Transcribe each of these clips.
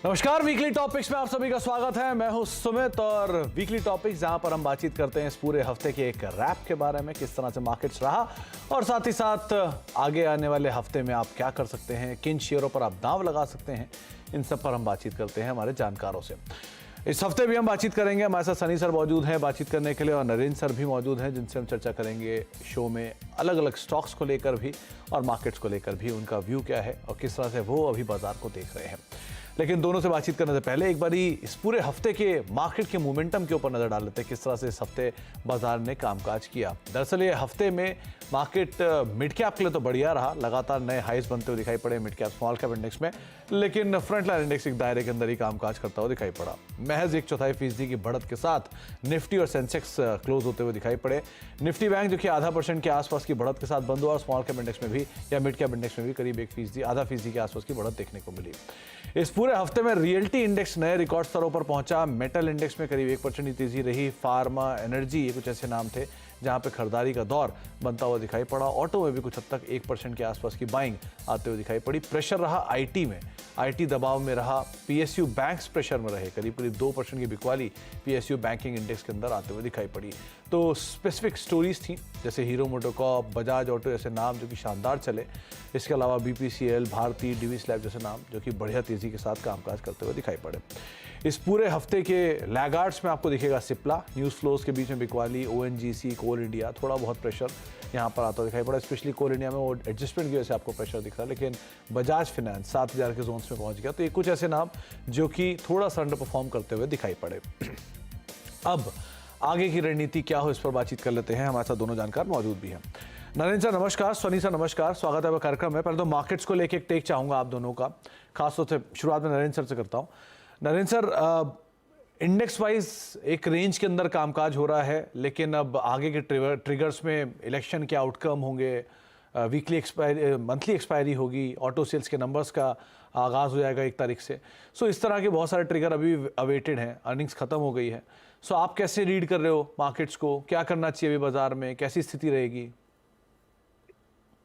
नमस्कार, weekly topics में आप सभी का स्वागत है। मैं हूं सुमित और वीकली टॉपिक्स जहां पर हम बातचीत करते हैं इस पूरे हफ्ते के एक रैप के बारे में, किस तरह से मार्केट्स रहा और साथ ही साथ आगे आने वाले हफ्ते में आप क्या कर सकते हैं, किन शेयरों पर आप दांव लगा सकते हैं, इन सब पर हम बातचीत करते हैं हमारे जानकारों से। इस हफ्ते भी हम बातचीत करेंगे। हमारे साथ सनी सर मौजूद हैं बातचीत करने के लिए और नरेंद्र सर भी मौजूद हैं जिनसे हम चर्चा करेंगे शो में अलग अलग स्टॉक्स को लेकर भी और मार्केट्स को लेकर भी, उनका व्यू क्या है और किस तरह से वो अभी बाजार को देख रहे हैं। लेकिन दोनों से बातचीत करने से पहले एक बारी इस पूरे हफ्ते के मार्केट के मोमेंटम के ऊपर नजर डाल लेते हैं, किस तरह से इस हफ्ते बाजार ने कामकाज किया। दरअसल ये हफ्ते में मार्केट मिड कैप के लिए तो बढ़िया रहा, लगातार नए हाईज बनते हुए दिखाई पड़े mid cap small cap index में, लेकिन फ्रंट लाइन इंडेक्स एक दायरे के अंदर ही कामकाज करता हुआ दिखाई पड़ा। महज 1/4% की बढ़त के साथ निफ्टी और सेंसेक्स क्लोज होते हुए दिखाई पड़े। निफ्टी बैंक जो कि ½ % के आसपास की बढ़त के साथ बंद हुआ और स्मॉल कैप इंडेक्स में भी या मिड कैप इंडेक्स में भी करीब 1%, ½ के आसपास की बढ़त देखने को मिली। इस पूरे हफ्ते में रियल्टी इंडेक्स नए रिकॉर्ड स्तरों पर पहुंचा। मेटल इंडेक्स में करीब 1% की तेजी रही। फार्मा, एनर्जी, ये कुछ ऐसे नाम थे जहां पे खरीदारी का दौर बनता हुआ दिखाई पड़ा। ऑटो में भी कुछ हद तक 1% के आसपास की बाइंग आते हुए दिखाई पड़ी। प्रेशर रहा आईटी में, आईटी दबाव में रहा। पीएसयू बैंक्स प्रेशर में रहे, करीब 2% की बिकवाली पीएसयू बैंकिंग इंडेक्स के अंदर आते हुए दिखाई पड़ी। तो स्पेसिफिक स्टोरीज थी जैसे हीरो मोटोकॉर्प, बजाज ऑटो जैसे नाम जो कि शानदार चले। इसके अलावा बीपीसीएल, भारती, डीवी स्लैब जैसे नाम जो कि बढ़िया तेजी के साथ कामकाज करते हुए दिखाई पड़े। इस पूरे हफ्ते के लैगार्ड्स में आपको दिखेगा सिप्ला, न्यूज़ फ्लोज के बीच में बिकवाली, ओएनजीसी, कोल इंडिया, थोड़ा बहुत प्रेशर यहाँ पर आता दिखाई पड़ा। स्पेशली कोल इंडिया में वो एडजस्टमेंट की वजह से आपको प्रेशर दिख रहा है, लेकिन बजाज फाइनेंस 7000 के जोन्स में पहुँच गया। तो ये कुछ ऐसे नाम जो कि थोड़ा सा अंडर परफॉर्म करते हुए दिखाई पड़े। अब आगे की रणनीति क्या हो, इस पर बातचीत कर लेते हैं। हमारे साथ दोनों जानकार मौजूद भी हैं। नरेंद्र सर नमस्कार, सनी सर नमस्कार, स्वागत है कार्यक्रम में। पहले तो मार्केट्स को लेकर एक टेक चाहूँगा आप दोनों का, खासतौर से शुरुआत में नरेंद्र सर से करता हूँ। नरेंद्र सर, इंडेक्स वाइज एक रेंज के अंदर कामकाज हो रहा है, लेकिन अब आगे के ट्रिगर्स में इलेक्शन के आउटकम होंगे, वीकली एक्सपायरी, मंथली एक्सपायरी होगी, ऑटो सेल्स के नंबर्स का आगाज़ हो जाएगा 1 तारीख से। सो इस तरह के बहुत सारे ट्रिगर अभी अवेटेड हैं, अर्निंग्स खत्म हो गई है। सो आप कैसे रीड कर रहे हो मार्केट्स को, क्या करना चाहिए अभी बाजार में, कैसी स्थिति रहेगी?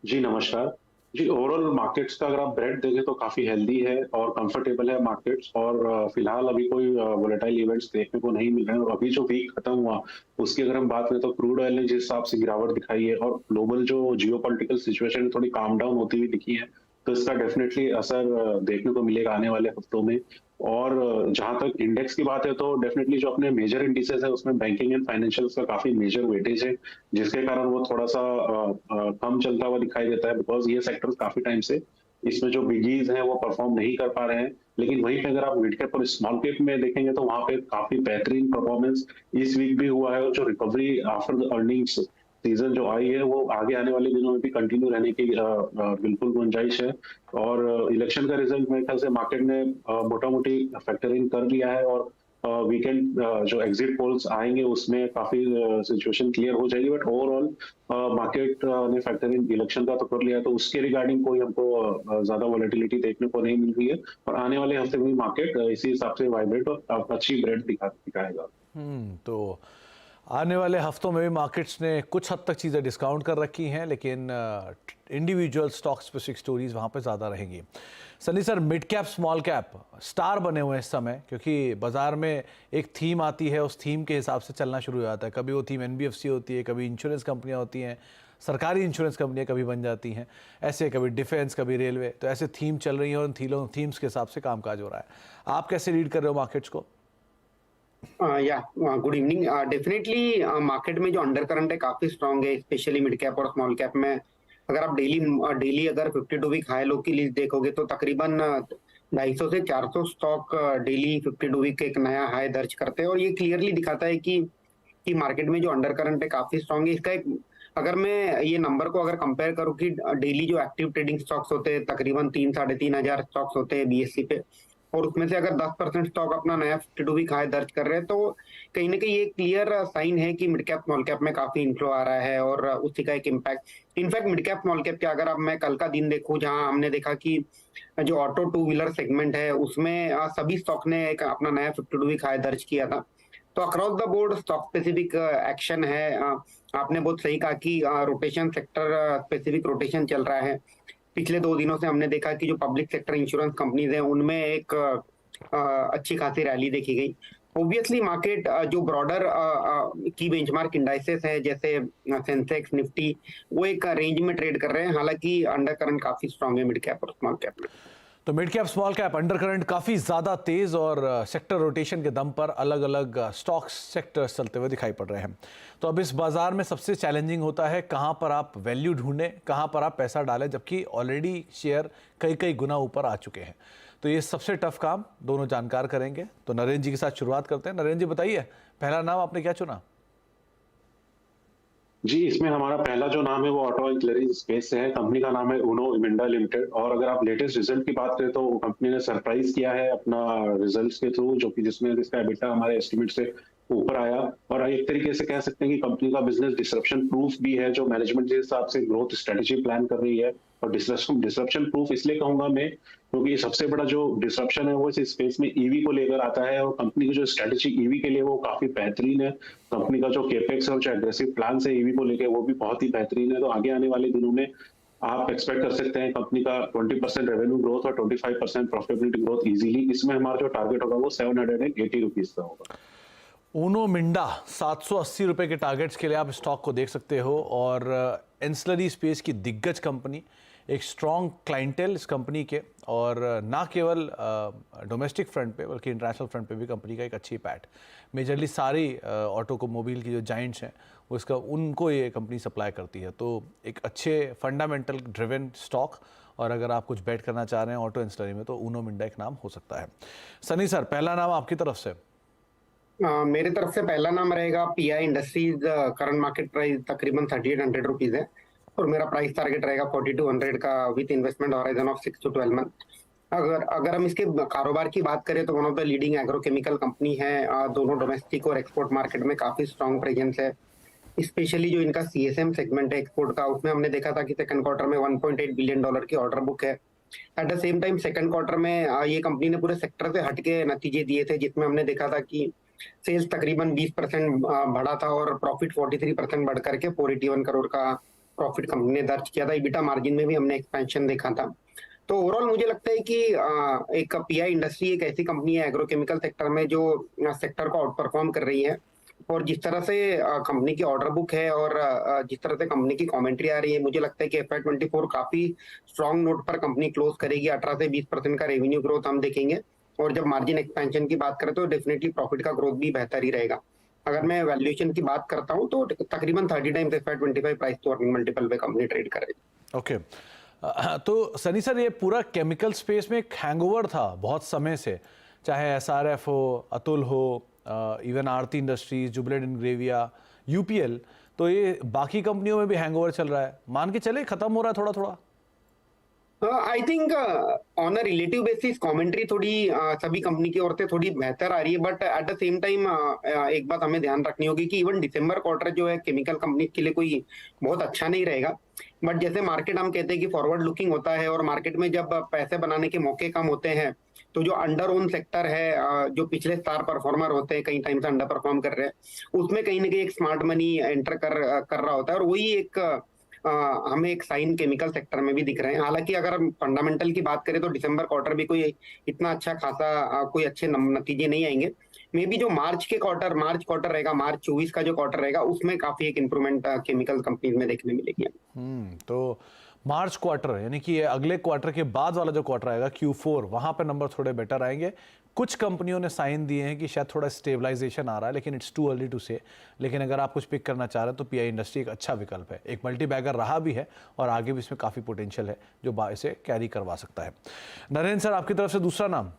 जी नमस्कार जी। ओवरऑल मार्केट्स का अगर आप ब्रेड देखें तो काफी हेल्दी है और कंफर्टेबल है मार्केट्स, और फिलहाल अभी कोई वोलेटाइल इवेंट्स देखने को नहीं मिल रहे हैं। और अभी जो वीक खत्म हुआ उसकी अगर हम बात करें तो क्रूड ऑयल ने जिस हिसाब से गिरावट दिखाई है और ग्लोबल जो जियोपॉलिटिकल सिचुएशन थोड़ी काम डाउन होती हुई दिखी है, तो इसका डेफिनेटली असर देखने को मिलेगा आने वाले हफ्तों में। और जहां तक इंडेक्स की बात है तो डेफिनेटली जो अपने मेजर इंडिसेस है उसमें बैंकिंग एंड फाइनेंशियल्स का काफी मेजर वेटेज है, जिसके कारण वो थोड़ा सा कम चलता हुआ दिखाई देता है, बिकॉज ये सेक्टर काफी टाइम से इसमें जो बिगीज हैं वो परफॉर्म नहीं कर पा रहे हैं। लेकिन वहीं पे अगर आप मिड कैप और स्मॉल कैप में देखेंगे तो वहां पे काफी बेहतरीन परफॉर्मेंस इस वीक भी हुआ है, और जो recovery after the earnings season जो आई है वो आगे आने वाले दिनों में भी कंटिन्यू रहने की बिल्कुल गुंजाइश है। और इलेक्शन का रिजल्ट मेरे ख्याल से मार्केट ने मोटा मोटी फैक्टरिंग कर लिया है, और वीकेंड जो एग्जिट पोल्स आएंगे उसमें काफी सिचुएशन क्लियर हो जाएगी। बट ओवरऑल मार्केट ने फैक्टरिंग इलेक्शन का तो कर लिया, तो उसके रिगार्डिंग कोई हमको ज्यादा वॉलेटिलिटी देखने को नहीं मिल रही है। और आने वाले हफ्ते में मार्केट इसी हिसाब से वाइब्रेट और अच्छी ब्रेड दिखाएगा। तो आने वाले हफ्तों में भी मार्केट्स ने कुछ हद तक चीज़ें डिस्काउंट कर रखी हैं, लेकिन इंडिविजुअल स्टॉक स्पेसिफिक स्टोरीज वहाँ पे ज़्यादा रहेंगी। Sunny sir, mid cap small cap star बने हुए हैं इस समय, क्योंकि बाज़ार में एक थीम आती है, उस थीम के हिसाब से चलना शुरू हो जाता है। कभी वो थीम एनबीएफसी होती है, कभी इंश्योरेंस कंपनियाँ होती हैं, सरकारी इंश्योरेंस कंपनियाँ कभी बन जाती हैं, ऐसे कभी डिफेंस, कभी रेलवे, तो ऐसे थीम चल रही है और उन थीम्स के हिसाब से कामकाज हो रहा है। आप कैसे रीड कर रहे हो मार्केट्स को? Good evening. डेफिनेटली मार्केट में जो अंडर करंट है काफी स्ट्रांग है, स्पेशली मिड कैप और स्मॉल कैप में। अगर आप डेली अगर 52 वीक हाई लो की लिस्ट देखोगे तो तकरीबन 250 से 400 स्टॉक डेली 52 वीक एक नया हाई दर्ज करते हैं, और ये क्लियरली दिखाता है कि मार्केट में जो अंडर करंट है काफी स्ट्रांग है। इसका एक अगर मैं ये नंबर को अगर कंपेयर करूँ कि डेली जो एक्टिव ट्रेडिंग स्टॉक्स होते हैं तकरीबन 3-3.5 हजार स्टॉक्स होते हैं बीएससी पे, और उसमें से अगर 10% स्टॉक अपना नया 52 वीक हाई दर्ज कर रहे हैं, तो कहीं ना कहीं ये क्लियर साइन है कि मिड कैप स्मॉल कैप में काफी इन्फ्लो आ रहा है और उसी का एक impact. In fact mid cap small cap के अगर अब मैं कल का दिन देखूं, जहां हमने देखा कि जो ऑटो 2 व्हीलर सेगमेंट है उसमें सभी स्टॉक ने एक अपना नया 52 वीक हाई दर्ज किया था। तो across the board stock specific action है। आपने बहुत सही कहा कि रोटेशन सेक्टर स्पेसिफिक रोटेशन चल रहा है। पिछले 2 दिनों से हमने देखा कि जो पब्लिक सेक्टर इंश्योरेंस कंपनीज हैं उनमें एक अच्छी खासी रैली देखी गई। ऑब्वियसली मार्केट जो ब्रॉडर की बेंचमार्क इंडाइसेस है जैसे सेंसेक्स निफ्टी वो एक रेंज में ट्रेड कर रहे हैं, हालांकि अंडर करंट काफी स्ट्रांग है मिड कैप और स्मॉल कैप में। तो mid cap small cap under current काफी ज्यादा तेज और सेक्टर रोटेशन के दम पर अलग अलग स्टॉक्स सेक्टर्स चलते हुए दिखाई पड़ रहे हैं। तो अब इस बाजार में सबसे चैलेंजिंग होता है कहां पर आप वैल्यू ढूंढें, कहां पर आप पैसा डालें, जबकि ऑलरेडी शेयर कई कई गुना ऊपर आ चुके हैं। तो ये सबसे टफ काम दोनों जानकार करेंगे। तो नरेंद्र जी के साथ शुरुआत करते हैं। नरेंद्र जी बताइए, पहला नाम आपने क्या चुना? जी, इसमें हमारा पहला जो नाम है वो ऑटो एक्सेलरी स्पेस से है। कंपनी का नाम है उनो मिंडा लिमिटेड। और अगर आप लेटेस्ट रिजल्ट की बात करें तो कंपनी ने सरप्राइज किया है अपना रिजल्ट्स के थ्रू, जो कि जिसमें इसका एबिटा हमारे एस्टिमेट से ऊपर आया। और एक तरीके से कह सकते हैं कि कंपनी का बिजनेस डिसरप्शन प्रूफ भी है, जो मैनेजमेंट के हिसाब से ग्रोथ स्ट्रेटेजी प्लान कर रही है। और डिसरप्शन प्रूफ इसलिए कहूंगा मैं, क्योंकि सबसे बड़ा जो डिसरप्शन है वो इस स्पेस में ईवी को लेकर आता है। और कंपनी की जो स्ट्रेटेजी ईवी के लिए वो काफी बेहतरीन है। कंपनी का जो केपेक्स और जो एग्रेसिव प्लान है ईवी को लेकर वो भी बहुत ही बेहतरीन है। तो आगे आने वाले दिनों में आप एक्सपेक्ट कर सकते हैं कंपनी का 20% रेवेन्यू ग्रोथ और 25% प्रॉफिटेबिलिटी ग्रोथ इजीली। इसमें हमारा जो टारगेट होगा वो 780 रुपीज का होगा। ऊनो मिंडा 780 रुपए के टारगेट्स के लिए आप स्टॉक को देख सकते हो। और एंसिलरी स्पेस की दिग्गज कंपनी, एक स्ट्रॉन्ग क्लाइंटेल इस कंपनी के, और ना केवल डोमेस्टिक फ्रंट पे बल्कि इंटरनेशनल फ्रंट पे भी कंपनी का एक अच्छी पैठ। मेजरली सारी ऑटोमोबाइल की जो जाइंट्स हैं वो इसका उनको ये कंपनी सप्लाई करती है। तो एक अच्छे फंडामेंटल ड्रिवन स्टॉक, और अगर आप कुछ बैट करना चाह रहे हैं ऑटो एंसिलरी में तो ऊनो मिंडा एक नाम हो सकता है। सनी सर, पहला नाम आपकी तरफ से। मेरे तरफ से पहला नाम रहेगा pi industries. Current market price तकरीबन 3800 रुपीज है और मेरा प्राइस टारगेट रहेगा 4200 का with investment horizon of 6 to 12 month. अगर हम इसके कारोबार की बात करें तो one of the leading agrochemical company है। दोनों डोमेस्टिक और एक्सपोर्ट मार्केट में काफी स्ट्रांग प्रेजेंस है। स्पेशली जो इनका सीएसएम सेगमेंट है एक्सपोर्ट का, उसमें हमने देखा था कि सेकंड क्वार्टर में $1.8 बिलियन की ऑर्डर बुक है। At the same time second quarter में ये कंपनी ने पूरे सेक्टर से हटके नतीजे दिए थे, जिसमें हमने देखा था कि सेल्स तकरीबन 20% बढ़ा था और प्रॉफिट 43% बढ़ करके 481 करोड़ का प्रॉफिट कंपनी ने दर्ज किया था। इबिटा मार्जिन में भी हमने एक्सपेंशन देखा था। तो ओवरऑल मुझे लगता है कि एक पीआई इंडस्ट्री एक ऐसी कंपनी है एग्रोकेमिकल सेक्टर में जो सेक्टर को आउट परफॉर्म कर रही है। और जिस तरह से कंपनी की ऑर्डर बुक है और जिस तरह से कंपनी की कमेंट्री आ रही है, मुझे लगता है कि FY24 काफी स्ट्रॉन्ग नोट पर कंपनी क्लोज करेगी। 18 से 20% का रेवेन्यू ग्रोथ हम देखेंगे। और जब मार्जिन एक्सपेंशन की बात करें तो डेफिनेटली प्रॉफिट का ग्रोथ भी बेहतर ही रहेगा। अगर मैं वैल्यूएशन की बात करता हूं तो तकरीबन 30 times FY25 price to earning multiple पे कंपनी ट्रेड करेगी। ओके, तो सनी सर, ये पूरा केमिकल स्पेस में एक हैंगओवर था बहुत समय से, चाहे SRF हो, अतुल हो, इवन आरती इंडस्ट्रीज, जुबिलेंट इंग्रेविया, यूपीएल, तो ये बाकी कंपनियों में भी हैंगओवर चल रहा है। मान के चले खत्म हो रहा है थोड़ा थोड़ा। I think on a relative basis commentary थोड़ी सभी कंपनी की ओर से थोड़ी बेहतर आ रही है। But at the same time एक बात हमें ध्यान रखनी होगी कि इवन दिसंबर क्वार्टर जो है केमिकल कंपनी के लिए कोई बहुत अच्छा नहीं रहेगा। बट जैसे मार्केट हम कहते हैं कि फॉरवर्ड लुकिंग होता है और मार्केट में जब पैसे बनाने के मौके कम होते हैं तो जो अंडर ओन सेक्टर है, जो पिछले स्टार परफॉर्मर होते हैं कई टाइम से अंडर परफॉर्म कर रहे हैं, उसमें कहीं ना कहीं एक स्मार्ट मनी एंटर कर रहा होता है। और वही एक हमें एक साइन केमिकल सेक्टर में भी दिख रहे हैं। हालांकि अगर हम फंडामेंटल की बात करें तो दिसंबर क्वार्टर भी कोई इतना अच्छा खासा कोई अच्छे नतीजे नहीं आएंगे। मे बी जो मार्च क्वार्टर रहेगा, मार्च 24 का जो क्वार्टर रहेगा, उसमें काफी एक इंप्रूवमेंट केमिकल कंपनीज में देखने मिलेगी। तो मार्च क्वार्टर यानी कि अगले क्वार्टर के बाद वाला जो क्वार्टर आएगा Q4, वहां पे नंबर थोड़े बेटर आएंगे। कुछ कंपनियों ने साइन दिए हैं कि शायद थोड़ा स्टेबलाइजेशन आ रहा है, लेकिन इट्स टू अर्ली टू से। लेकिन अगर आप कुछ पिक करना चाह रहे हैं तो पीआई इंडस्ट्री एक अच्छा विकल्प है, एक मल्टी बैगर रहा भी है और आगे भी इसमें काफ़ी पोटेंशियल है जो इसे कैरी करवा सकता है। नरेंद्र सर, आपकी तरफ से दूसरा नाम।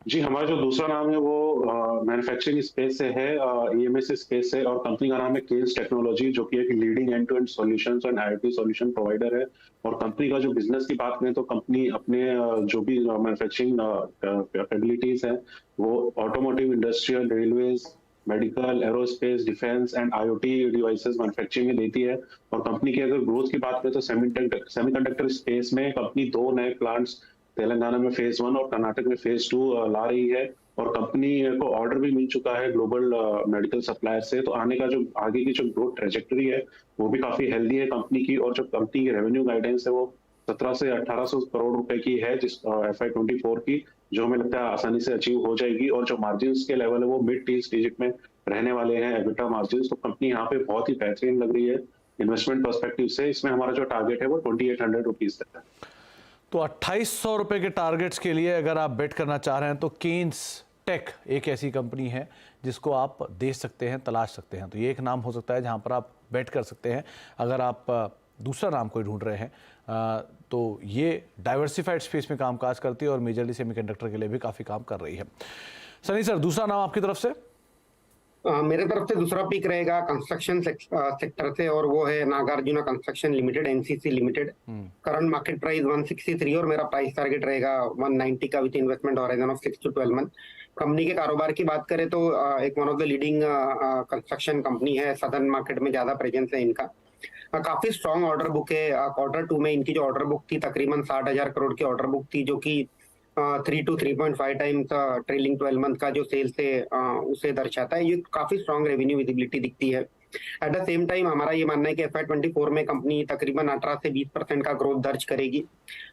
जी, हमारा जो दूसरा नाम है वो मैन्युफैक्चरिंग स्पेस से है, EMS स्पेस से, और कंपनी का नाम है केल्स टेक्नोलॉजी, जो कि एक leading end to end solutions and IoT solution provider है। और कंपनी का जो बिजनेस की बात करें तो कंपनी अपने जो भी मैन्युफैक्चरिंग कैपेबिलिटीज है वो automotive, industrial, railways, medical, aerospace, defence and IoT devices manufacturing में देती है। और कंपनी की अगर ग्रोथ की बात करें तो सेमीकंडक्टर स्पेस में कंपनी 2 नए प्लांट्स तेलंगाना में फेज 1 और कर्नाटक में फेज 2 ला रही है। और कंपनी को ऑर्डर भी मिल चुका है ग्लोबल मेडिकल सप्लायर से। तो आने का जो आगे की जो ग्रोथ ट्रेजेक्टरी है वो भी काफी हेल्दी है कंपनी की। और जो कंपनी की रेवेन्यू गाइडेंस है वो 17 से 1800 करोड़ रुपए की है, जिस FY24 की, जो हमें लगता है आसानी से अचीव हो जाएगी। और जो मार्जिन्स के लेवल है वो मिड टीन्स डिजिट में रहने वाले हैं एबिटा मार्जिन्स। तो कंपनी यहाँ पे बहुत ही बेहतरीन लग रही है इन्वेस्टमेंट पर्सपेक्टिव से। इसमें हमारा जो टारगेट है वो 2800 रुपीज तक है। तो 2800 रुपए के टारगेट्स के लिए अगर आप बेट करना चाह रहे हैं तो केन्स टेक एक ऐसी कंपनी है जिसको आप देख सकते हैं, तलाश सकते हैं। तो ये एक नाम हो सकता है जहां पर आप बेट कर सकते हैं। अगर आप दूसरा नाम कोई ढूंढ रहे हैं तो ये डाइवर्सिफाइड स्पेस में कामकाज करती है और मेजरली सेमीकंडक्टर के लिए भी काफ़ी काम कर रही है। सनी सर, दूसरा नाम आपकी तरफ से? मेरे तरफ से दूसरा पिक रहेगा कंस्ट्रक्शन सेक्टर से, और वो है Nagarjuna construction limited, NCC limited. Current market price 163 और मेरा प्राइस टारगेट रहेगा 190 का with investment horizon of 6 to 12 month. Company के कारोबार की बात करें तो एक one of the leading construction company है, सदर्न मार्केट में ज्यादा प्रेजेंस है इनका। काफी स्ट्रॉन्ग ऑर्डर बुक है। Q2 में इनकी जो ऑर्डर बुक थी तकरीबन 60,000 करोड़ की ऑर्डर बुक थी, जो कि 3 to 3.5 टाइम्स ट्रेलिंग 12 मंथ का जो सेल्स है उसे दर्शाता है। ये काफी स्ट्रॉन्ग रेवेन्यू विजिबिलिटी दिखती है। एट द सेम टाइम हमारा ये मानना है कि FY24 में कंपनी तकरीबन 18 से 20% का ग्रोथ दर्ज करेगी,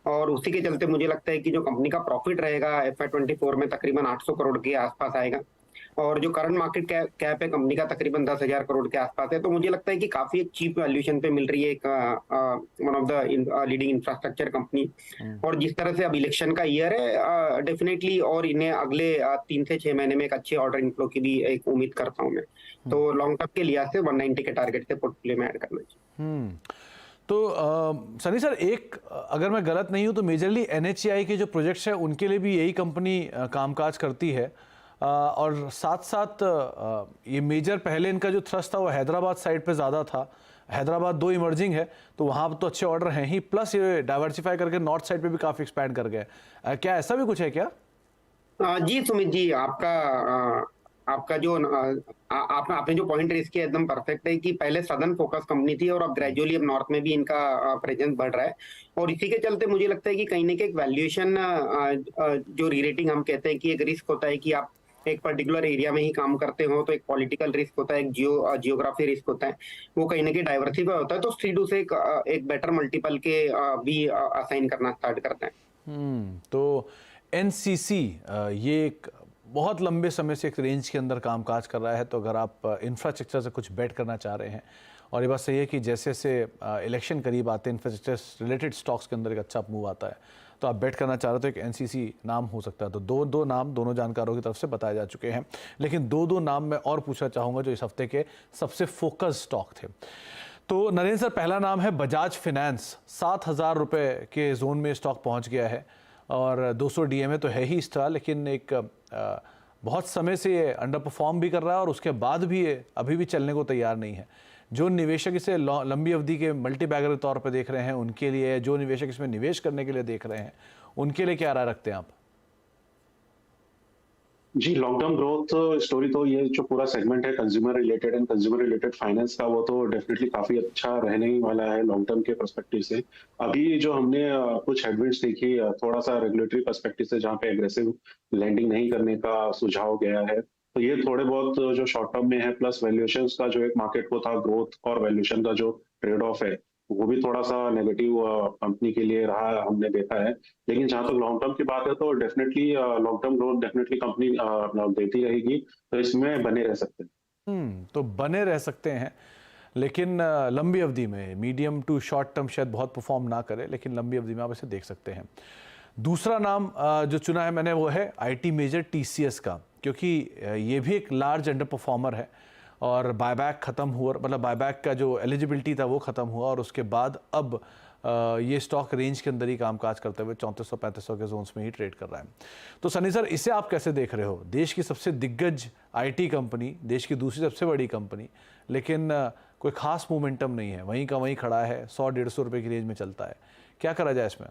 और उसी के चलते मुझे लगता है कि जो कंपनी का प्रॉफिट रहेगा FY24 में तकरीबन 800 करोड़ के आसपास आएगा। और जो करंट मार्केट कैप है कंपनी का तकरीबन 10,000 करोड़ के आसपास है। तो मुझे लगता है कि काफी एक चीप वैल्यूएशन पे मिल रही है एक one of the leading infrastructure company. और जिस तरह से अब इलेक्शन का ईयर है डेफिनेटली, और इन्हें अगले 3 से 6 महीने में एक अच्छे ऑर्डर इनफ्लो की भी एक उम्मीद करता हूँ मैं। तो लॉन्ग टर्म के लिहाज से 190 के टारगेट से पोर्टफोलियो में ऐड करना चाहिए। तो सनी सर, एक अगर मैं गलत नहीं हूँ तो मेजरली NHAI के जो प्रोजेक्ट्स हैं उनके लिए भी यही कंपनी कामकाज करती है। और साथ साथ ये मेजर पहले इनका जो थ्रस्ट था वो हैदराबाद साइड पे ज़्यादा था। हैदराबाद 2 इमर्जिंग है तो वहाँ तो अच्छे ऑर्डर हैं ही, प्लस ये डाइवर्सिफाई करके नॉर्थ साइड पे भी काफ़ी एक्सपैंड कर गए। क्या ऐसा भी कुछ है क्या? जी सुमित जी, आपका जो आपने जो पॉइंट रेज किया एकदम परफेक्ट है कि पहले सदर्न फोकस कंपनी थी और अब ग्रेजुअली अब नॉर्थ में भी इनका प्रेजेंस बढ़ रहा है। और इसी के चलते मुझे लगता है कि कहीं ना कहीं एक वैल्यूएशन जो रीरेटिंग हम कहते हैं कि एक रिस्क होता है कि आप एक पर्टिकुलर एरिया में ही काम करते हो, तो एक पॉलिटिकल रिस्क होता है, एक जियोग्राफी रिस्क होता है, वो कहीं ना कहीं डाइवर्सिफाई होता है। तो C2 से एक बेटर मल्टीपल के भी असाइन करना स्टार्ट करते हैं। तो NCC ये एक बहुत लंबे समय से एक रेंज के अंदर कामकाज कर रहा है। तो अगर आप इंफ्रास्ट्रक्चर से कुछ बेट करना चाह रहे हैं, और ये बात सही है कि जैसे जैसे इलेक्शन करीब आते हैं इंफ्रास्ट्रक्चर रिलेटेड स्टॉक्स के अंदर एक अच्छा मूव आता है, तो आप बेट करना चाह रहे हो तो एक NCC नाम हो सकता है। तो दो नाम दोनों जानकारों की तरफ से बताए जा चुके हैं, लेकिन दो नाम मैं और पूछना चाहूँगा जो इस हफ्ते के सबसे फोकस स्टॉक थे। तो नरेंद्र सर, पहला नाम है बजाज फिनेंस। 7,000 रुपये के जोन में स्टॉक पहुँच गया है और 200 DMA तो है ही इसका, लेकिन एक बहुत समय से ये अंडर परफॉर्म भी कर रहा है और उसके बाद भी ये अभी भी चलने को तैयार नहीं है। जो निवेशक इसे लंबी अवधि के मल्टी बैगर के तौर पर देख रहे हैं उनके लिए, जो निवेशक इसमें निवेश करने के लिए देख रहे हैं उनके लिए क्या राय रखते हैं आप? जी, लॉन्ग टर्म ग्रोथ स्टोरी तो ये जो पूरा सेगमेंट है consumer related and consumer related finance का, वो तो डेफिनेटली काफी अच्छा रहने ही वाला है लॉन्ग टर्म के पर्सपेक्टिव से। अभी जो हमने कुछ हेडविंड्स देखी थोड़ा सा रेगुलेटरी पर्सपेक्टिव से, जहाँ पे एग्रेसिव लैंडिंग नहीं करने का सुझाव गया है, तो ये थोड़े बहुत जो शॉर्ट टर्म में है, प्लस वैल्यूएशंस का जो एक मार्केट को था, ग्रोथ और वैल्यूएशन का जो ट्रेड ऑफ है वो भी थोड़ा सा नेगेटिव कंपनी के लिए रहा, हमने देखा है। लेकिन जहां तक लॉन्ग टर्म की बात है तो definitely long term growth definitely company देती रहेगी, तो इसमें बने रह सकते हैं। तो बने रह सकते हैं, लेकिन लंबी अवधि में, मीडियम टू शॉर्ट टर्म शायद बहुत परफॉर्म ना करे, लेकिन लंबी अवधि में आप इसे देख सकते हैं। दूसरा नाम जो चुना है मैंने वो है IT मेजर TCS का, क्योंकि ये भी एक लार्ज अंडर परफॉर्मर है और बायबैक ख़त्म हुआ, मतलब बायबैक का जो एलिजिबिलिटी था वो ख़त्म हुआ और उसके बाद अब ये स्टॉक रेंज के अंदर ही कामकाज करते हुए 3400-3500 के जोन्स में ही ट्रेड कर रहा है। तो सनी सर, इसे आप कैसे देख रहे हो? देश की सबसे दिग्गज IT कंपनी, देश की दूसरी सबसे बड़ी कंपनी, लेकिन कोई खास मोमेंटम नहीं है, वहीं का वहीं खड़ा है, 100-150 रुपये की रेंज में चलता है। क्या करा जाए इसमें?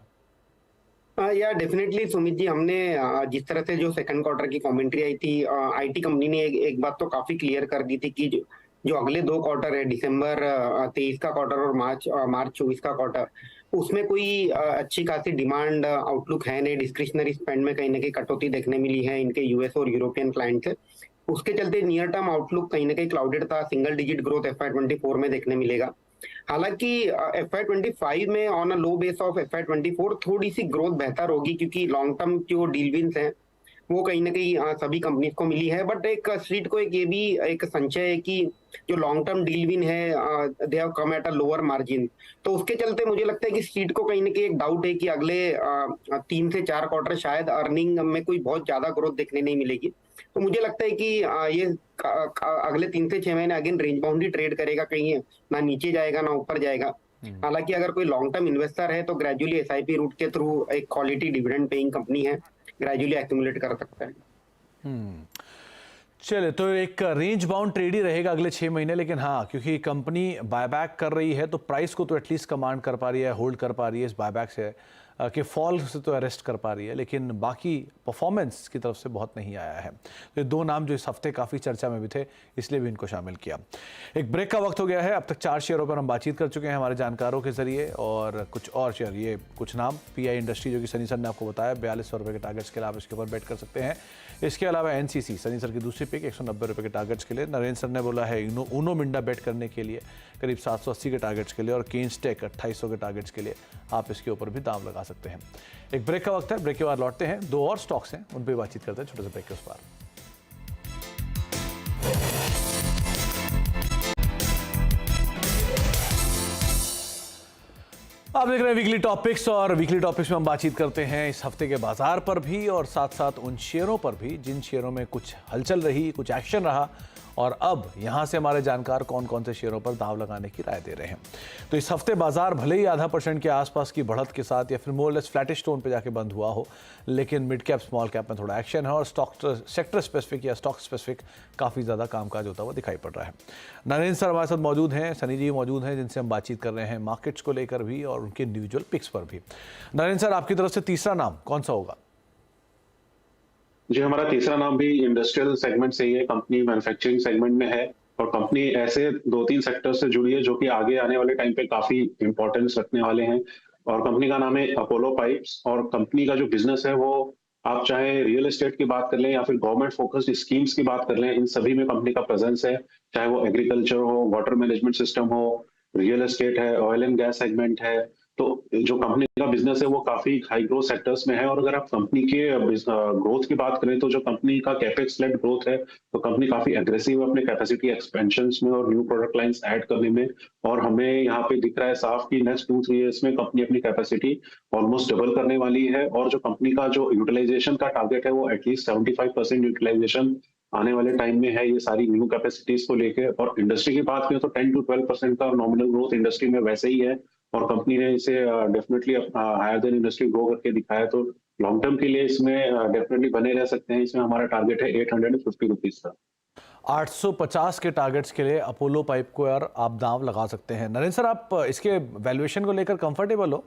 या डेफिनेटली सुमित जी, हमने जिस तरह से जो सेकंड क्वार्टर की कमेंट्री आई थी, IT कंपनी ने एक बात तो काफी क्लियर कर दी थी कि जो अगले 2 क्वार्टर है, दिसंबर 23 का क्वार्टर और मार्च 24 का क्वार्टर, उसमें कोई अच्छी खासी डिमांड आउटलुक है नहीं। डिस्क्रिशनरी स्पेंड में कहीं ना कहीं कटौती देखने मिली है इनके US और यूरोपियन क्लाइंट से। उसके चलते नियर टर्म आउटलुक कहीं ना कहीं क्लाउडेड था। सिंगल डिजिट ग्रोथ FY24 में देखने मिलेगा। हालांकि FY25 में on a low base of FY24 थोड़ी सी ग्रोथ बेहतर होगी, क्योंकि लॉन्ग टर्म जो डील विंस हैं वो कहीं ना कहीं सभी कंपनीज को मिली है। बट एक स्ट्रीट को एक ये भी एक संशय है कि जो लॉन्ग टर्म डील विन है they have come at a lower margin, तो उसके चलते मुझे लगता है कि स्ट्रीट को कहीं ना कहीं एक डाउट है कि अगले 3 से 4 क्वार्टर शायद अर्निंग में कोई बहुत ज्यादा ग्रोथ देखने नहीं मिलेगी। तो मुझे लगता है कि ये अगले 3 से 6 महीने अगेन रेंज बाउंड ही ट्रेड करेगा, कहीं ना नीचे जाएगा ना ऊपर जाएगा। हालांकि अगर कोई लॉन्ग टर्म इन्वेस्टर है तो ग्रेजुअली SIP रूट के थ्रू एक क्वालिटी डिविडेंड पेइंग कंपनी है, ग्रेजुअली एक्यूमुलेट कर सकता है। चले तो एक रेंज बाउंड ट्रेड ही रहेगा अगले 6 महीने, लेकिन हाँ क्योंकि कंपनी बायबैक कर रही है तो प्राइस को तो एटलीस्ट कमांड कर पा रही है, होल्ड कर पा रही है इस बायबैक से कि फॉल से तो अरेस्ट कर पा रही है, लेकिन बाकी परफॉर्मेंस की तरफ से बहुत नहीं आया है। तो ये दो नाम जो इस हफ्ते काफ़ी चर्चा में भी थे, इसलिए भी इनको शामिल किया। एक ब्रेक का वक्त हो गया है। अब तक 4 शेयरों पर हम बातचीत कर चुके हैं हमारे जानकारों के जरिए, और कुछ और शेयर, ये कुछ नाम PI इंडस्ट्री जो कि सनी सर ने आपको बताया 4200 रुपये के टारगेट्स के लिए आप इसके ऊपर बेट कर सकते हैं। इसके अलावा NCC सनी सर की दूसरी पिक 190 रुपये के टारगेट्स के लिए, नरेंद्र सर ने बोला है ऊनो मिंडा बेट करने के लिए करीब 780 के टारगेट्स के लिए, और केन्सटेक 2800 के टारगेट्स के लिए आप इसके ऊपर भी दाम लगा सकते हैं। एक ब्रेक का वक्त है, ब्रेक के बाद लौटते हैं। 2 और स्टॉक्स हैं, उन पर बातचीत करते हैं छोटे से ब्रेक के उस पार। आप देख रहे हैं वीकली टॉपिक्स, और वीकली टॉपिक्स में हम बातचीत करते हैं इस हफ्ते के बाजार पर भी और साथ साथ उन शेयरों पर भी जिन शेयरों में कुछ हलचल रही, कुछ एक्शन रहा, और अब यहां से हमारे जानकार कौन कौन से शेयरों पर दांव लगाने की राय दे रहे हैं। तो इस हफ्ते बाजार भले ही 0.5% के आसपास की बढ़त के साथ या फिर मोर लेस फ्लैटिश टोन पे जाके बंद हुआ हो, लेकिन मिड कैप स्मॉल कैप में थोड़ा एक्शन है और स्टॉक सेक्टर स्पेसिफिक या स्टॉक स्पेसिफिक काफ़ी ज़्यादा कामकाज होता हुआ दिखाई पड़ रहा है। नरेंद्र सर हमारे साथ मौजूद हैं, सनी जी मौजूद हैं, जिनसे हम बातचीत कर रहे हैं मार्केट्स को लेकर भी और उनके इंडिविजुअल पिक्स पर भी। नरेंद्र सर, आपकी तरफ से तीसरा नाम कौन सा होगा? जी, हमारा तीसरा नाम भी इंडस्ट्रियल सेगमेंट से ही है। कंपनी मैन्युफैक्चरिंग सेगमेंट में है और कंपनी ऐसे 2-3 सेक्टर से जुड़ी है जो कि आगे आने वाले टाइम पे काफी इंपॉर्टेंस रखने वाले हैं। और कंपनी का नाम है अपोलो पाइप्स, और कंपनी का जो बिजनेस है वो आप चाहे रियल एस्टेट की बात कर लें या फिर गवर्नमेंट फोकस्ड स्कीम्स की बात कर लें, इन सभी में कंपनी का प्रेजेंस है। चाहे वो एग्रीकल्चर हो, वाटर मैनेजमेंट सिस्टम हो, रियल एस्टेट है, ऑयल एंड गैस सेगमेंट है। तो जो कंपनी का बिजनेस है वो काफी हाई ग्रोथ सेक्टर्स में है। और अगर आप कंपनी के ग्रोथ की बात करें तो जो कंपनी का कैपेक्स लेड ग्रोथ है, तो कंपनी काफी एग्रेसिव है अपने कैपेसिटी एक्सपेंशंस में और न्यू प्रोडक्ट लाइंस ऐड करने में। और हमें यहाँ पे दिख रहा है साफ कि नेक्स्ट 2-3 ईयर्स में कंपनी अपनी कैपेसिटी ऑलमोस्ट डबल करने वाली है। और जो कंपनी का जो यूटिलाइजेशन का टारगेट है वो एटलीस्ट 75% यूटिलाइजेशन आने वाले टाइम में है, ये सारी न्यू कैपेसिटीज को लेकर। और इंडस्ट्री की बात करें तो 10 to 12% का नॉमिनल ग्रोथ इंडस्ट्री में वैसे ही है, और कंपनी ने इसे definitely higher than industry grow करके दिखाया। तो लॉन्ग टर्म के लिए इसमें डेफिनेटली बने रह सकते हैं। इसमें हमारा टारगेट है 850 रुपीज का। 850 के टारगेट्स के लिए अपोलो पाइप को यार आप दांव लगा सकते हैं। नरेंद्र सर, आप इसके वैल्यूएशन को लेकर कंफर्टेबल हो?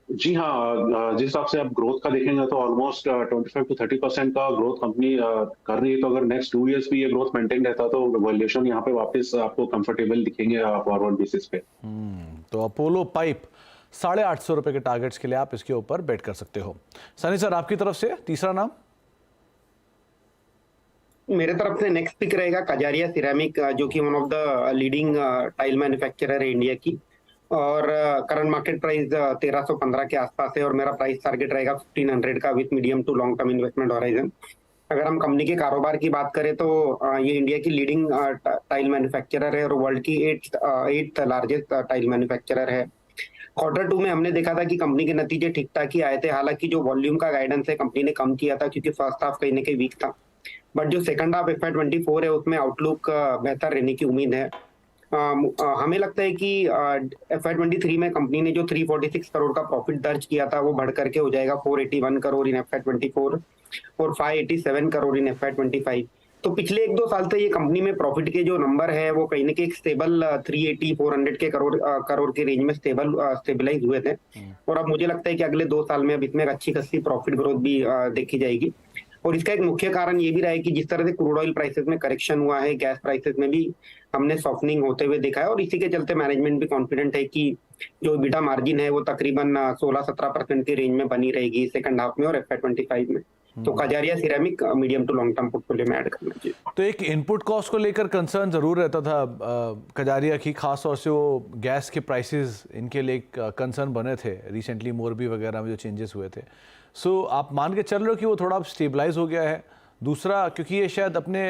जी हाँ, जिस हिसाब से आप ग्रोथ का देखेंगे तो ऑलमोस्ट 25 to 30% का ग्रोथ कंपनी कर रही है। तो अगर नेक्स्ट 2 इयर्स भी ये ग्रोथ मेंटेन रहता तो वैल्यूएशन यहाँ पे वापस आपको कंफर्टेबल दिखेंगे फॉरवर्ड बेसिस पे। तो अपोलो पाइप 850 रुपए के टारगेट्स के लिए आप इसके ऊपर बेट कर सकते हो। सनी सर, आपकी तरफ से तीसरा नाम? मेरे तरफ से नेक्स्ट पिक रहेगा कजारिया सिरेमिक, जो कि one of the leading tile manufacturer है इंडिया की, और करंट मार्केट प्राइस 1315 के आसपास है, और मेरा प्राइस टारगेट रहेगा 1500 का with medium to long term investment horizon. अगर हम कंपनी के कारोबार की बात करें तो ये इंडिया की लीडिंग टाइल मैन्युफैक्चरर है और वर्ल्ड की 8th लार्जेस्ट टाइल मैन्युफैक्चरर है। Q2 में हमने देखा था कि कंपनी के नतीजे ठीक ठाक ही आए थे। हालांकि जो वॉल्यूम का गाइडेंस है कंपनी ने कम किया था, क्योंकि फर्स्ट हाफ कहीं ना कहीं वीक था। बट जो सेकंड हाफ FY24 है उसमें आउटलुक बेहतर रहने की उम्मीद है। हमें लगता है कि FY23 में कंपनी ने जो 346 करोड़ का प्रॉफिट दर्ज किया था वो बढ़ करके हो जाएगा 481 करोड़ इन FY24 और 587 करोड़ इन FY25। तो पिछले 1-2 साल से ये कंपनी में प्रॉफिट के जो नंबर है वो कहीं ना कहीं स्टेबल 380-400 के करोड़ के रेंज में स्टेबलाइज हुए थे। और अब मुझे लगता है कि अगले 2 साल में अब इसमें अच्छी खासी प्रॉफिट ग्रोथ भी देखी जाएगी। और इसका एक मुख्य कारण ये भी रहा है कि जिस तरह से क्रूड ऑयल प्राइसेस में करेक्शन हुआ है, गैस प्राइसेस में भी हमने सॉफ्टनिंग होते हुए देखा है। और इसी के चलते मैनेजमेंट भी कॉन्फिडेंट है कि जो EBITDA मार्जिन है वो तकरीबन 16-17% की रेंज में बनी रहेगी सेकंड हाफ में और FY25 में। तो Kajaria ceramic medium to long term portfolio में ऐड करना चाहिए। तो एक इनपुट कॉस्ट को लेकर कंसर्न जरूर रहता था कजारिया की, खास तौर से वो गैस के प्राइसेस इनके लिए एक कंसर्न बने थे रिसेंटली मोरबी वगैरह में जो चेंजेस हुए थे। सो आप मान के चल रहे हो कि वो थोड़ा स्टेबलाइज हो गया है? दूसरा, क्योंकि ये शायद अपने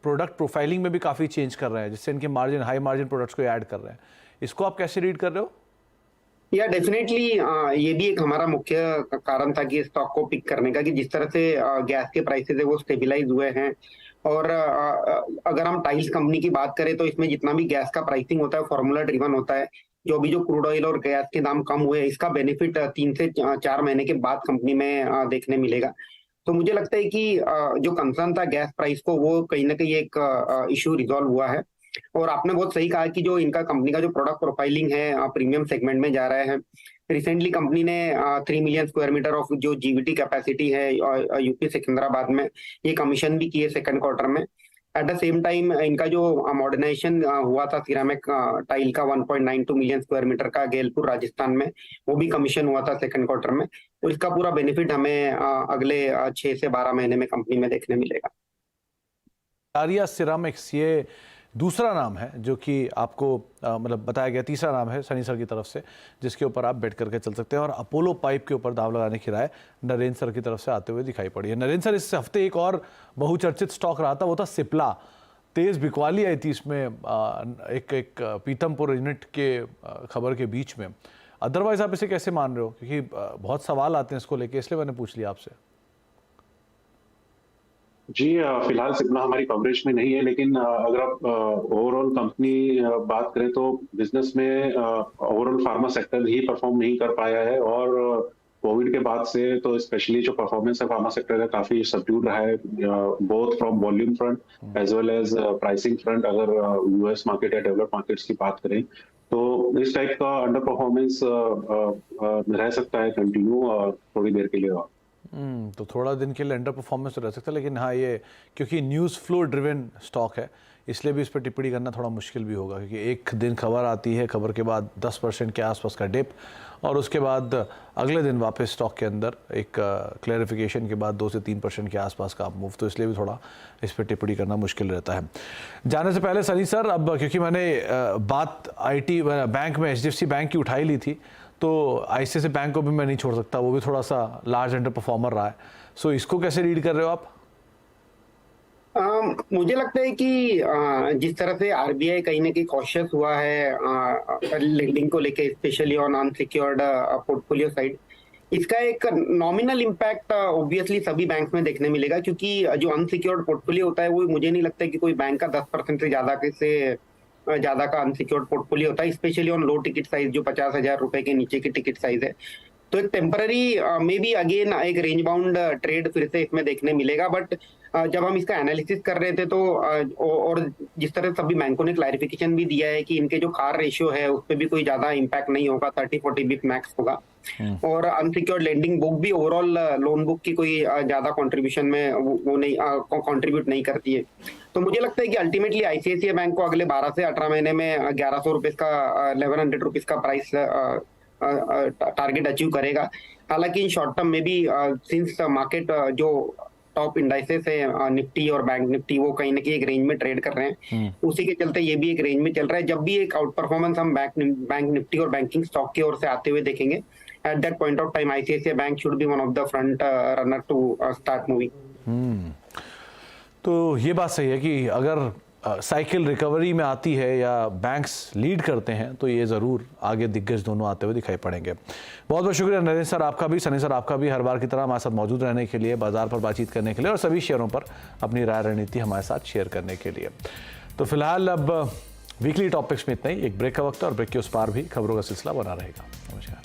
प्रोडक्ट प्रोफाइलिंग में भी काफ़ी चेंज कर रहे हैं जिससे इनके मार्जिन, हाई मार्जिन प्रोडक्ट्स को ऐड कर रहे हैं, इसको आप कैसे रीड कर रहे हो? या डेफिनेटली ये भी एक हमारा मुख्य कारण था कि स्टॉक को पिक करने का, कि जिस तरह से गैस के प्राइसेस है वो स्टेबलाइज हुए हैं। और अगर हम टाइल्स कंपनी की बात करें तो इसमें जितना भी गैस का प्राइसिंग होता है फॉर्मूला ड्रिवन होता है। जो क्रूड ऑयल और गैस के दाम कम हुए, इसका बेनिफिट 3 से 4 महीने के बाद कंपनी में देखने मिलेगा। तो मुझे लगता है कि जो कंसर्न था गैस प्राइस को, वो कहीं ना कहीं एक इश्यू रिजॉल्व हुआ है। और आपने बहुत सही कहा कि जो इनका कंपनी का जो प्रोडक्ट प्रोफाइलिंग है प्रीमियम सेगमेंट में जा रहा है। रिसेंटली कंपनी ने 3 मिलियन स्क्वायर मीटर ऑफ जो जीवीटी कैपेसिटी है यूपी सिकंदराबाद में, ये कमीशन भी किए सेकंड क्वार्टर में। एट द सेम टाइम इनका जो मॉडर्नाइजेशन हुआ था सिरेमिक टाइल का 1.92 मिलियन स्क्वायर मीटर का गेलपुर राजस्थान में, वो भी कमीशन हुआ था सेकंड क्वार्टर में। तो इसका पूरा बेनिफिट हमें अगले 6 से 12 महीने में कंपनी में देखने मिलेगा। कजारिया सिरेमिक्स ये दूसरा नाम है जो कि आपको मतलब बताया गया, तीसरा नाम है सनी सर की तरफ से जिसके ऊपर आप बेट करके चल सकते हैं। और अपोलो पाइप के ऊपर दाव लगाने की राय नरेंद्र सर की तरफ से आते हुए दिखाई पड़ी है। नरेंद्र सर, इस हफ्ते एक और बहुचर्चित स्टॉक रहा था, वो था सिप्ला। तेज बिकवाली आई थी इसमें एक पीतमपुर यूनिट के खबर के बीच में। अदरवाइज आप इसे कैसे मान रहे हो? क्योंकि बहुत सवाल आते हैं इसको लेके, इसलिए मैंने पूछ लिया आपसे। जी, फिलहाल सिप्ला हमारी कवरेज में नहीं है, लेकिन अगर आप ओवरऑल कंपनी बात करें तो बिजनेस में ओवरऑल फार्मा सेक्टर ही परफॉर्म नहीं कर पाया है। और कोविड के बाद से तो स्पेशली जो परफॉर्मेंस है फार्मा सेक्टर का काफी सबड्यूड रहा है, both from volume front as well as pricing front. अगर यूएस मार्केट या डेवलप्ड मार्केट्स की बात करें तो इस टाइप का अंडर परफॉर्मेंस रह सकता है कंटिन्यू थोड़ी देर के लिए। तो थोड़ा दिन के लिए अंडर परफॉर्मेंस तो रह सकता है, लेकिन हाँ, ये क्योंकि न्यूज़ फ्लो ड्रिवन स्टॉक है इसलिए भी इस पर टिप्पणी करना थोड़ा मुश्किल भी होगा। क्योंकि एक दिन खबर आती है, खबर के बाद 10% के आसपास का डिप, और उसके बाद अगले दिन वापस स्टॉक के अंदर एक क्लैरिफिकेशन के बाद 2 से 3% के आसपास का आप मूव, तो इसलिए भी थोड़ा इस पर टिप्पणी करना मुश्किल रहता है। जाने से पहले सनी सर, अब क्योंकि मैंने बात IT बैंक में HDFC बैंक की उठाई ली थी, तो ICICI बैंक को भी मैं नहीं छोड़ सकता, वो भी थोड़ा सा लार्ज अंडर परफॉर्मर रहा है। सो इसको कैसे रीड कर रहे हो आप? मुझे लगता है कि जिस तरह से आरबीआई कहीं ना कहीं कॉशियस हुआ है लेंडिंग को लेके, specially on unsecured portfolio side, इसका एक नॉमिनल इम्पैक्ट ऑब्वियसली सभी बैंक में देखने मिलेगा। क्योंकि जो अनसिक्योर्ड पोर्टफोलियो होता है वो मुझे नहीं लगता कि कोई बैंक का 10% से ज्यादा का अनसिक्योर्ड पोर्टफोलियो होता है, specially on low ticket size जो 50,000 रुपए के नीचे की टिकट साइज है। तो एक टेम्पररी मे बी अगेन एक रेंज बाउंड ट्रेड फिर से इसमें देखने मिलेगा। बट जब हम इसका एनालिसिस कर रहे थे तो और जिस तरह सभी बैंकों ने क्लैरिफिकेशन भी दिया है कि इनके जो कार रेशियो है उस पर भी कोई ज्यादा इम्पैक्ट नहीं होगा, 30-40 बिप मैक्स होगा। और अनसिक्योर्ड लेंडिंग बुक भी ओवरऑल लोन बुक की कोई ज्यादा कंट्रीब्यूशन में वो नहीं कंट्रीब्यूट नहीं करती है। तो मुझे लगता है कि अल्टीमेटली ICICI बैंक को अगले 12 से 18 महीने में 1100 रुपए का 1100 रुपीज का प्राइस टारगेट अचीव करेगा। हालांकि इन शॉर्ट टर्म में भी सिंस मार्केट जो टॉप इंडाइसेस है निफ्टी और बैंक निफ्टी, वो कहीं ना कहीं एक रेंज में ट्रेड कर रहे हैं, उसी के चलते ये भी एक रेंज में चल रहा है। जब भी एक आउट परफॉर्मेंस हम बैंक निफ्टी और बैंकिंग स्टॉक की ओर से आते हुए देखेंगे, at that point of time ICICI bank should be one of the front runner to start moving. तो ये बात सही है कि अगर साइकिल रिकवरी में आती है या बैंक्स लीड करते हैं तो ये ज़रूर आगे दिग्गज दोनों आते हुए दिखाई पड़ेंगे। बहुत बहुत शुक्रिया नरेंद्र सर आपका भी, सनी सर आपका भी, हर बार की तरह हमारे साथ मौजूद रहने के लिए, बाजार पर बातचीत करने के लिए और सभी शेयरों पर अपनी राय रणनीति हमारे साथ शेयर करने के लिए। तो फिलहाल अब वीकली टॉपिक्स में इतना ही। एक ब्रेक का वक्त है और ब्रेक के उस पार भी खबरों का सिलसिला बना रहेगा। नमस्कार।